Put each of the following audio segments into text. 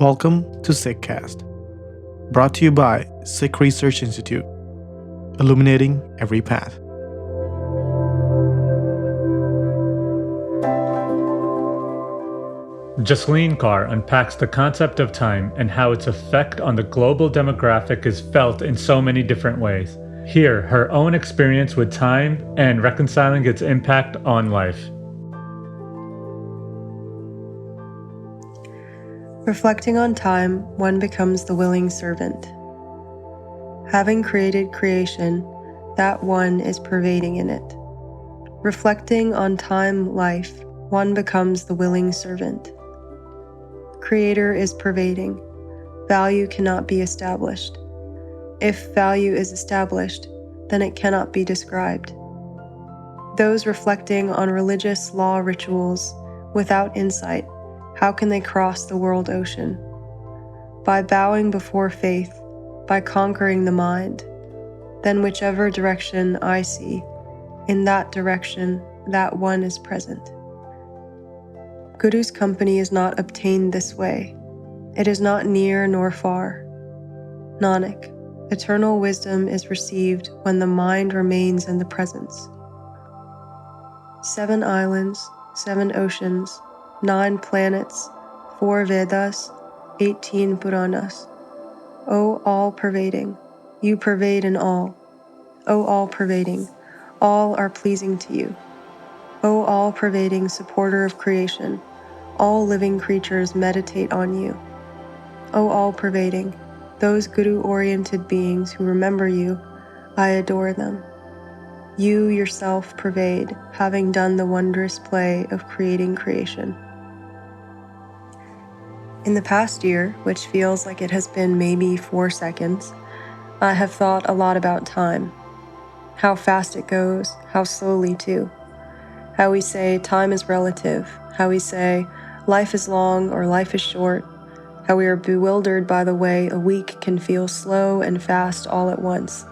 Welcome to Sikh Cast, brought to you by Sikh Research Institute, illuminating every path. Jasleen Kaur unpacks the concept of time and how its effect on the global demographic is felt in so many different ways. Hear her own experience with time and reconciling its impact on life. Reflecting on time, one becomes the willing servant. Having created creation, that one is pervading in it. Reflecting on time life, one becomes the willing servant. Creator is pervading. Value cannot be established. If value is established, then it cannot be described. Those reflecting on religious law rituals without insight, how can they cross the world ocean? By bowing before faith, by conquering the mind. Then whichever direction I see, in that direction, that one is present. Guru's company is not obtained this way. It is not near nor far. Nanak, eternal wisdom is received when the mind remains in the presence. 7 islands, 7 oceans, 9 planets, 4 Vedas, 18 Puranas. O all-pervading, you pervade in all. O all-pervading, all are pleasing to you. O all-pervading supporter of creation, all living creatures meditate on you. O all-pervading, those Guru-oriented beings who remember you, I adore them. You yourself pervade, having done the wondrous play of creating creation. In the past year, which feels like it has been maybe 4 seconds, I have thought a lot about time. How fast it goes, how slowly too. How we say time is relative, how we say life is long or life is short, how we are bewildered by the way a week can feel slow and fast all at once,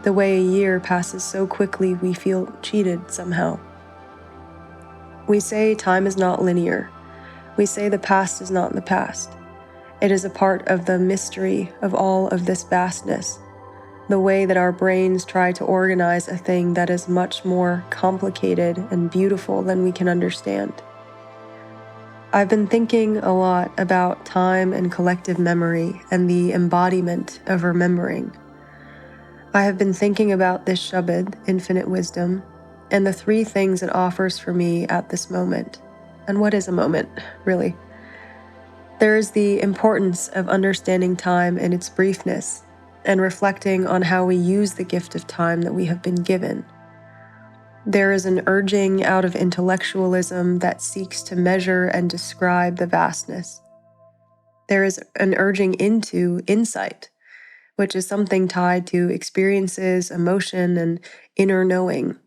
the way a year passes so quickly we feel cheated somehow. We say time is not linear. We say the past is not the past. It is a part of the mystery of all of this vastness, the way that our brains try to organize a thing that is much more complicated and beautiful than we can understand. I've been thinking a lot about time and collective memory and the embodiment of remembering. I have been thinking about this Shabad, infinite wisdom, and the 3 things it offers for me at this moment. And what is a moment, really? There is the importance of understanding time in its briefness and reflecting on how we use the gift of time that we have been given. There is an urging out of intellectualism that seeks to measure and describe the vastness. There is an urging into insight, which is something tied to experiences, emotion, and inner knowing.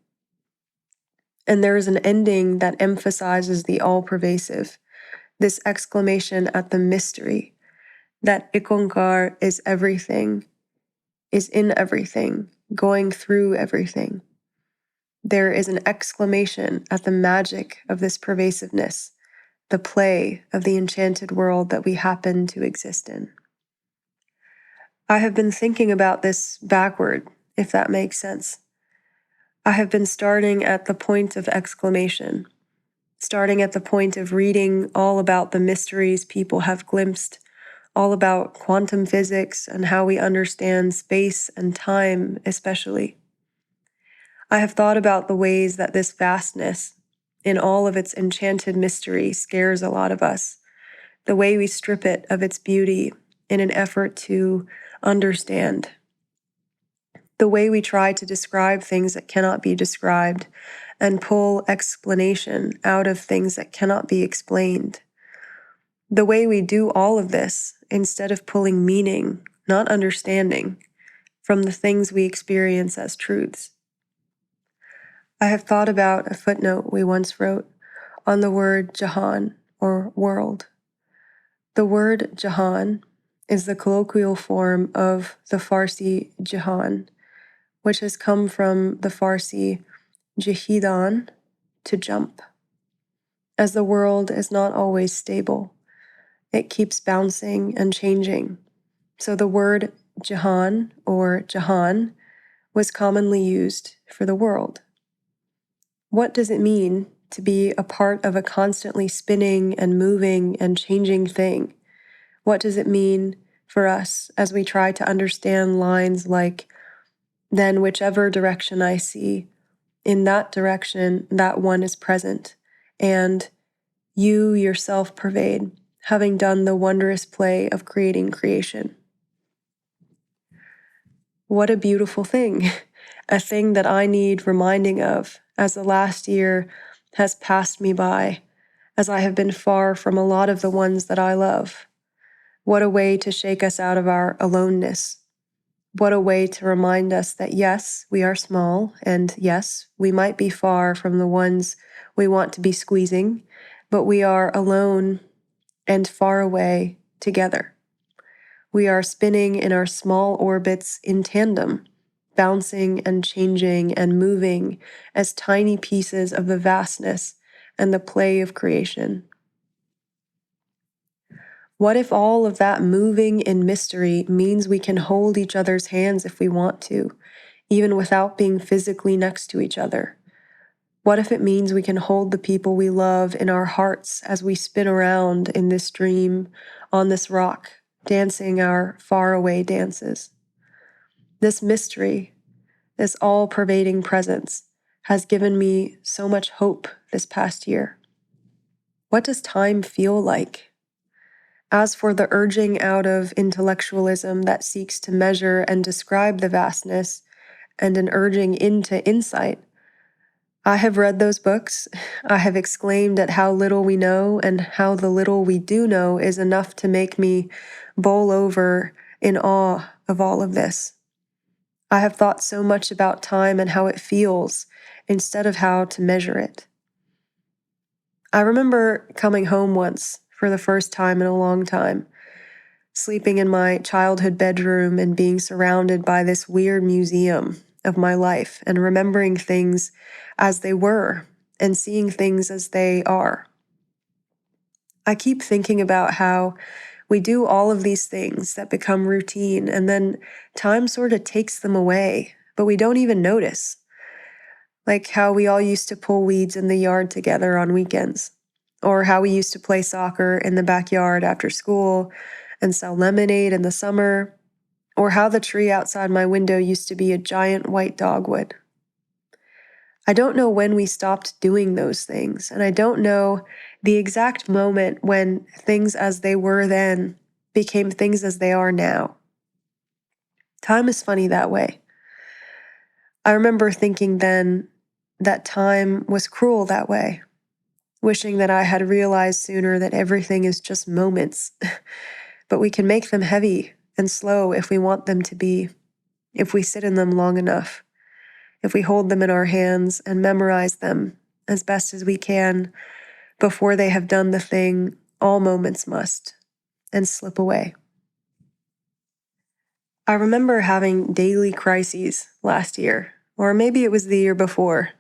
And there is an ending that emphasizes the all-pervasive, this exclamation at the mystery, that Ikonkar is everything, is in everything, going through everything. There is an exclamation at the magic of this pervasiveness, the play of the enchanted world that we happen to exist in. I have been thinking about this backward, if that makes sense. I have been starting at the point of exclamation, starting at the point of reading all about the mysteries people have glimpsed, all about quantum physics and how we understand space and time especially. I have thought about the ways that this vastness, in all of its enchanted mystery, scares a lot of us, the way we strip it of its beauty in an effort to understand, the way we try to describe things that cannot be described and pull explanation out of things that cannot be explained. The way we do all of this instead of pulling meaning, not understanding, from the things we experience as truths. I have thought about a footnote we once wrote on the word Jahan, or world. The word Jahan is the colloquial form of the Farsi Jahan, which has come from the Farsi Jahidan, to jump. As the world is not always stable, It keeps bouncing and changing. So the word Jahan or Jahan was commonly used for the world. What does it mean to be a part of a constantly spinning and moving and changing thing? What does it mean for us as we try to understand lines like, then whichever direction I see, in that direction, that one is present, and you yourself pervade, having done the wondrous play of creating creation. What a beautiful thing, a thing that I need reminding of as the last year has passed me by, as I have been far from a lot of the ones that I love. What a way to shake us out of our aloneness. What a way to remind us that yes, we are small, and yes, we might be far from the ones we want to be squeezing, but we are alone and far away together. We are spinning in our small orbits in tandem, bouncing and changing and moving as tiny pieces of the vastness and the play of creation. What if all of that moving in mystery means we can hold each other's hands if we want to, even without being physically next to each other? What if it means we can hold the people we love in our hearts as we spin around in this dream, on this rock, dancing our faraway dances? This mystery, this all-pervading presence, has given me so much hope this past year. What does time feel like? As for the urging out of intellectualism that seeks to measure and describe the vastness, and an urging into insight, I have read those books. I have exclaimed at how little we know, and how the little we do know is enough to make me bowl over in awe of all of this. I have thought so much about time and how it feels, instead of how to measure it. I remember coming home once, for the first time in a long time, sleeping in my childhood bedroom and being surrounded by this weird museum of my life and remembering things as they were and seeing things as they are. I keep thinking about how we do all of these things that become routine and then time sort of takes them away, but we don't even notice. Like how we all used to pull weeds in the yard together on weekends, or how we used to play soccer in the backyard after school and sell lemonade in the summer, or how the tree outside my window used to be a giant white dogwood. I don't know when we stopped doing those things, and I don't know the exact moment when things as they were then became things as they are now. Time is funny that way. I remember thinking then that time was cruel that way, wishing that I had realized sooner that everything is just moments, but we can make them heavy and slow if we want them to be, if we sit in them long enough, if we hold them in our hands and memorize them as best as we can before they have done the thing all moments must, and slip away. I remember having daily crises last year, or maybe it was the year before.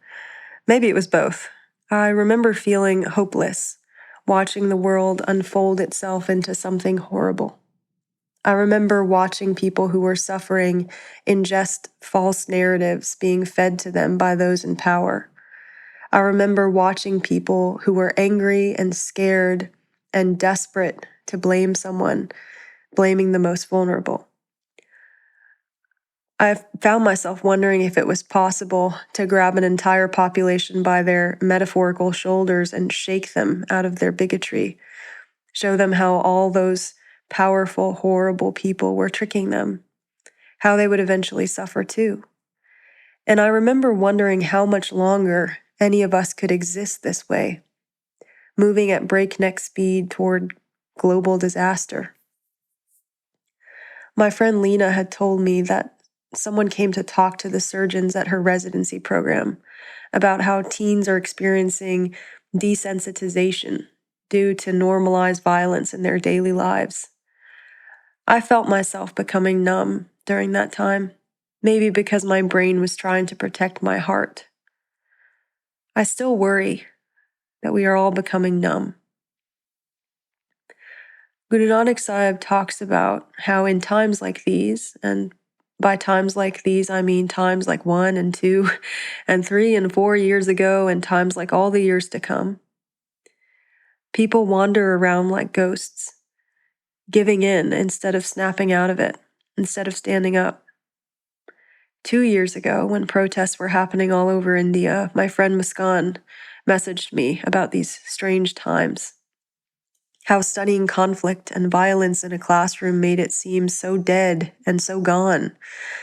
Maybe it was both. I remember feeling hopeless, watching the world unfold itself into something horrible. I remember watching people who were suffering ingest false narratives being fed to them by those in power. I remember watching people who were angry and scared and desperate to blame someone, blaming the most vulnerable. I found myself wondering if it was possible to grab an entire population by their metaphorical shoulders and shake them out of their bigotry, show them how all those powerful, horrible people were tricking them, how they would eventually suffer too. And I remember wondering how much longer any of us could exist this way, moving at breakneck speed toward global disaster. My friend Lena had told me that someone came to talk to the surgeons at her residency program about how teens are experiencing desensitization due to normalized violence in their daily lives. I felt myself becoming numb during that time, maybe because my brain was trying to protect my heart. I still worry that we are all becoming numb. Guru Nanak Sahib talks about how in times like these, and by times like these, I mean times like 1 and 2 and 3 and 4 years ago, and times like all the years to come, people wander around like ghosts, giving in instead of snapping out of it, instead of standing up. 2 years ago, when protests were happening all over India, my friend Muskan messaged me about these strange times. How studying conflict and violence in a classroom made it seem so dead and so gone,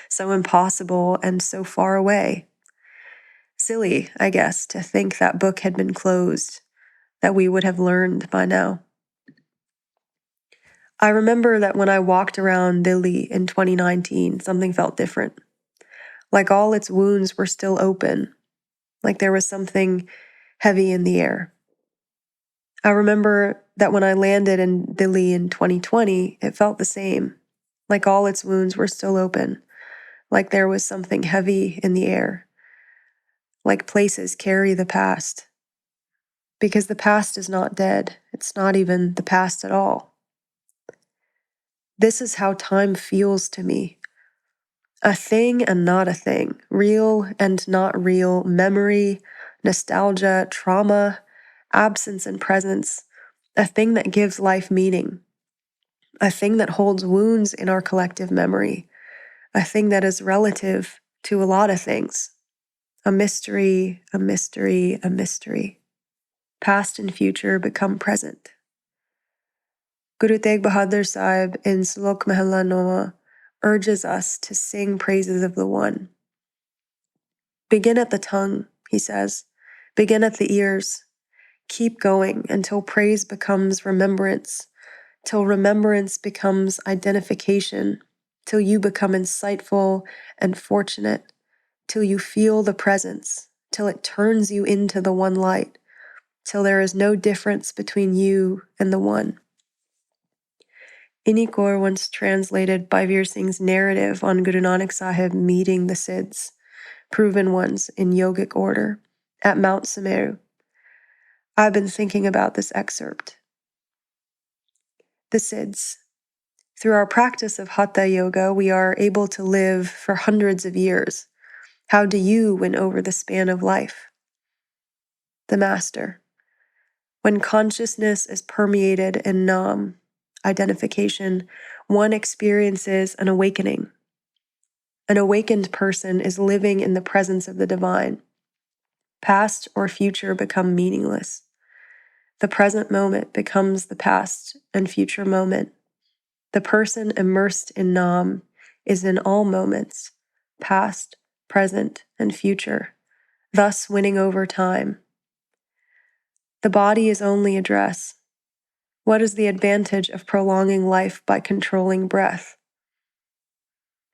so impossible and so far away. Silly, I guess, to think that book had been closed, that we would have learned by now. I remember that when I walked around Delhi in 2019, something felt different. Like all its wounds were still open, like there was something heavy in the air. I remember that when I landed in Delhi in 2020, it felt the same, like all its wounds were still open, like there was something heavy in the air, like places carry the past. Because the past is not dead, it's not even the past at all. This is how time feels to me. A thing and not a thing, real and not real, memory, nostalgia, trauma, absence and presence, a thing that gives life meaning, a thing that holds wounds in our collective memory, a thing that is relative to a lot of things, a mystery, a mystery, a mystery. Past and future become present. Guru Tegh Bahadur Sahib in Slok Mahalla Noma urges us to sing praises of the One. Begin at the tongue, he says. Begin at the ears. Keep going until praise becomes remembrance, till remembrance becomes identification, till you become insightful and fortunate, till you feel the presence, till it turns you into the one light, till there is no difference between you and the One. Inni Kaur once translated Bhavir Singh's narrative on Guru Nanak Sahib meeting the Siddhs, proven ones in yogic order, at Mount Sumeru. I've been thinking about this excerpt. The Siddhs. Through our practice of Hatha Yoga, we are able to live for hundreds of years. How do you win over the span of life? The Master. When consciousness is permeated in Nam, identification, one experiences an awakening. An awakened person is living in the presence of the divine. Past or future become meaningless. The present moment becomes the past and future moment. The person immersed in Nam is in all moments, past, present, and future, thus winning over time. The body is only a dress. What is the advantage of prolonging life by controlling breath?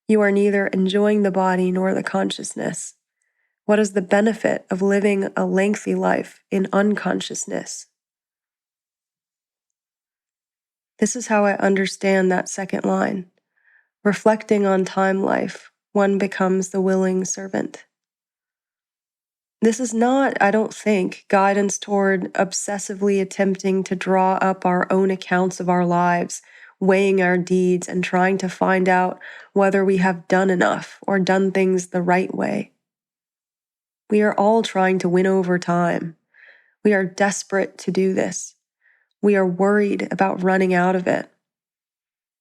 You are neither enjoying the body nor the consciousness. What is the benefit of living a lengthy life in unconsciousness? This is how I understand that second line. Reflecting on time life, one becomes the willing servant. This is not, I don't think, guidance toward obsessively attempting to draw up our own accounts of our lives, weighing our deeds and trying to find out whether we have done enough or done things the right way. We are all trying to win over time. We are desperate to do this. We are worried about running out of it.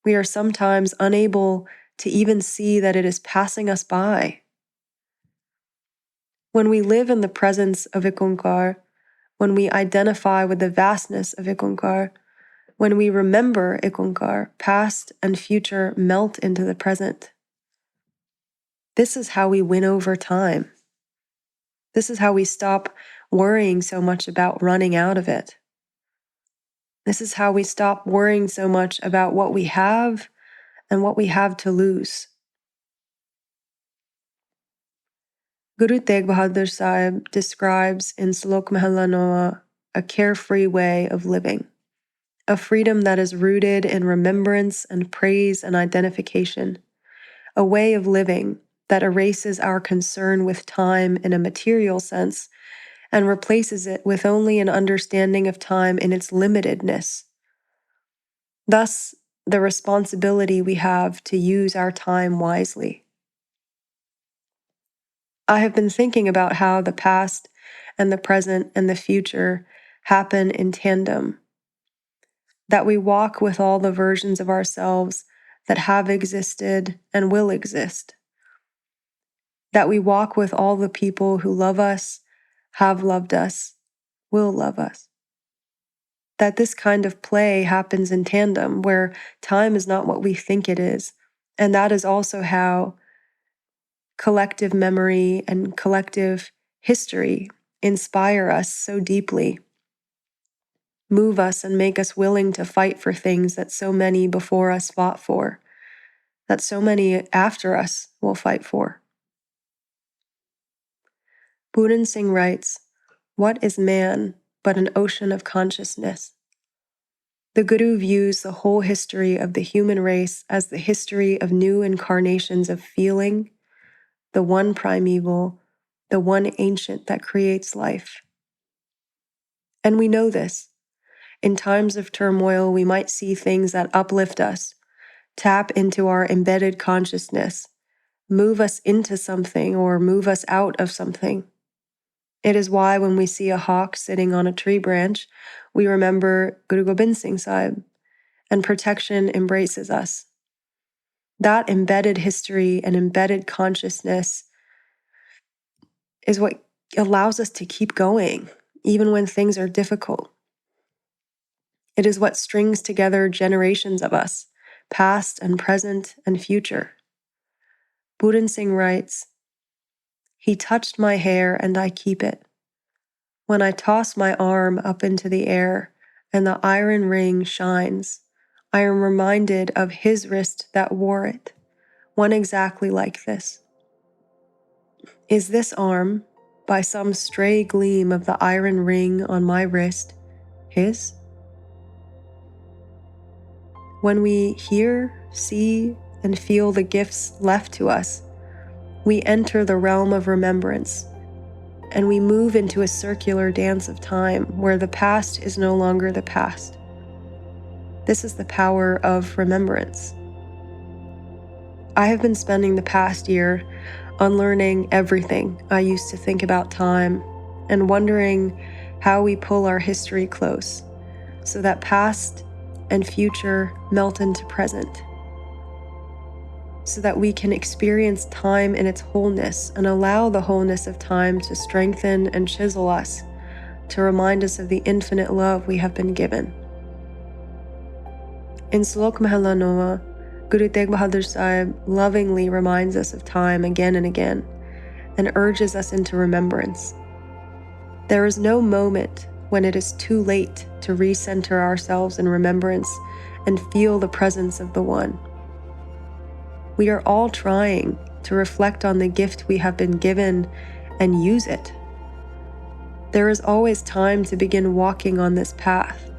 We are sometimes unable to even see that it is passing us by. When we live in the presence of Ikonkar, when we identify with the vastness of Ikonkar, when we remember Ikonkar, past and future melt into the present. This is how we win over time. This is how we stop worrying so much about running out of it. This is how we stop worrying so much about what we have and what we have to lose. Guru Tegh Bahadur Sahib describes in Slok Mahalla Noma a carefree way of living, a freedom that is rooted in remembrance and praise and identification, a way of living that erases our concern with time in a material sense and replaces it with only an understanding of time in its limitedness. Thus, the responsibility we have to use our time wisely. I have been thinking about how the past and the present and the future happen in tandem, that we walk with all the versions of ourselves that have existed and will exist, that we walk with all the people who love us, have loved us, will love us. That this kind of play happens in tandem, where time is not what we think it is. And that is also how collective memory and collective history inspire us so deeply, move us and make us willing to fight for things that so many before us fought for, that so many after us will fight for. Buddha Singh writes, "What is man but an ocean of consciousness?" The Guru views the whole history of the human race as the history of new incarnations of feeling, the one primeval, the one ancient that creates life. And we know this. In times of turmoil, we might see things that uplift us, tap into our embedded consciousness, move us into something or move us out of something. It is why when we see a hawk sitting on a tree branch, we remember Guru Gobind Singh Sahib, and protection embraces us. That embedded history and embedded consciousness is what allows us to keep going, even when things are difficult. It is what strings together generations of us, past and present and future. Buddha Singh writes, "He touched my hair and I keep it. When I toss my arm up into the air and the iron ring shines, I am reminded of his wrist that wore it, one exactly like this. Is this arm, by some stray gleam of the iron ring on my wrist, his?" When we hear, see, and feel the gifts left to us, we enter the realm of remembrance, and we move into a circular dance of time where the past is no longer the past. This is the power of remembrance. I have been spending the past year unlearning everything I used to think about time and wondering how we pull our history close so that past and future melt into present, so that we can experience time in its wholeness and allow the wholeness of time to strengthen and chisel us, to remind us of the infinite love we have been given. In Slok Mahalla Nova, Guru Tegh Bahadur Sahib lovingly reminds us of time again and again and urges us into remembrance. There is no moment when it is too late to recenter ourselves in remembrance and feel the presence of the One. We are all trying to reflect on the gift we have been given and use it. There is always time to begin walking on this path.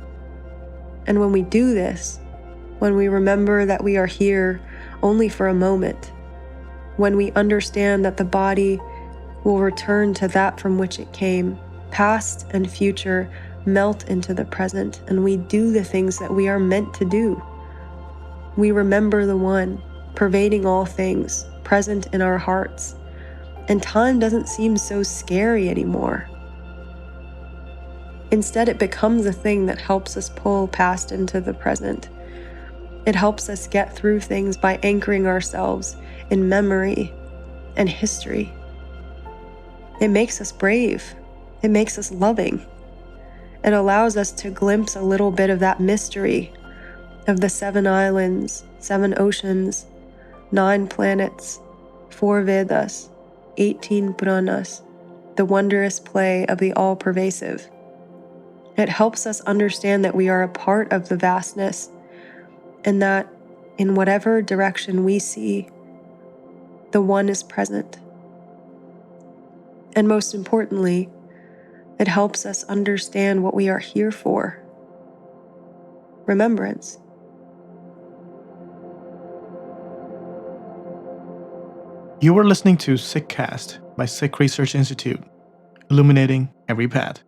And when we do this, when we remember that we are here only for a moment, when we understand that the body will return to that from which it came, past and future melt into the present, and we do the things that we are meant to do. We remember the One, pervading all things, present in our hearts, and time doesn't seem so scary anymore. Instead, it becomes a thing that helps us pull past into the present. It helps us get through things by anchoring ourselves in memory and history. It makes us brave. It makes us loving. It allows us to glimpse a little bit of that mystery of the 7 islands, 7 oceans, 9 planets, 4 Vedas, 18 Puranas, the wondrous play of the all-pervasive. It helps us understand that we are a part of the vastness, and that in whatever direction we see, the One is present. And most importantly, it helps us understand what we are here for. Remembrance. You were listening to Sikh Cast by Sikh Research Institute, illuminating every path.